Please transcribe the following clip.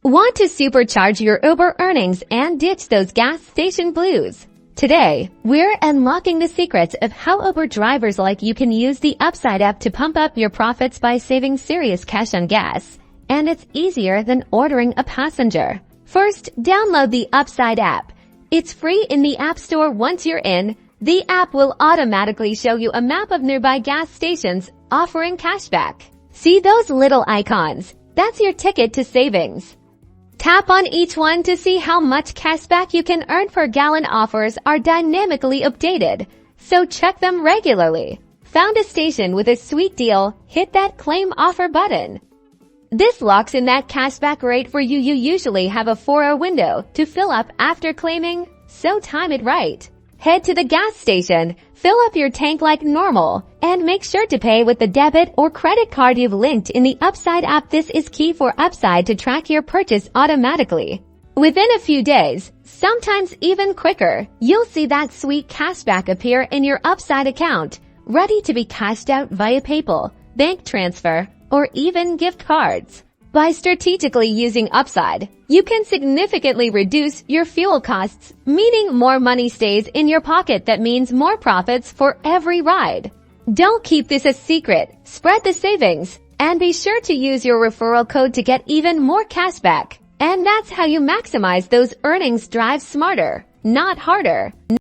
Want to supercharge your Uber earnings and ditch those gas station blues? Today, we're unlocking the secrets of how Uber drivers like you can use the Upside app to pump up your profits by saving serious cash on gas. And it's easier than ordering a passenger. First, download the Upside app. It's free in the App Store. Once you're in, the app will automatically show you a map of nearby gas stations offering cashback. See those little icons? That's your ticket to savings. Tap on each one to see how much cashback you can earn per gallon. Offers are dynamically updated, so check them regularly. Found a station with a sweet deal? Hit that claim offer button. This locks in that cashback rate for you. You usually have a 4-hour window to fill up after claiming, so time it right. Head to the gas station, fill up your tank like normal, and make sure to pay with the debit or credit card you've linked in the Upside app. This is key for Upside to track your purchase automatically. Within a few days, sometimes even quicker, you'll see that sweet cashback appear in your Upside account, ready to be cashed out via PayPal, bank transfer, or even gift cards. By strategically using Upside, you can significantly reduce your fuel costs, meaning more money stays in your pocket. That means more profits for every ride. Don't keep this a secret. Spread the savings, and be sure to use your referral code to get even more cashback. And that's how you maximize those earnings. Drive smarter, not harder.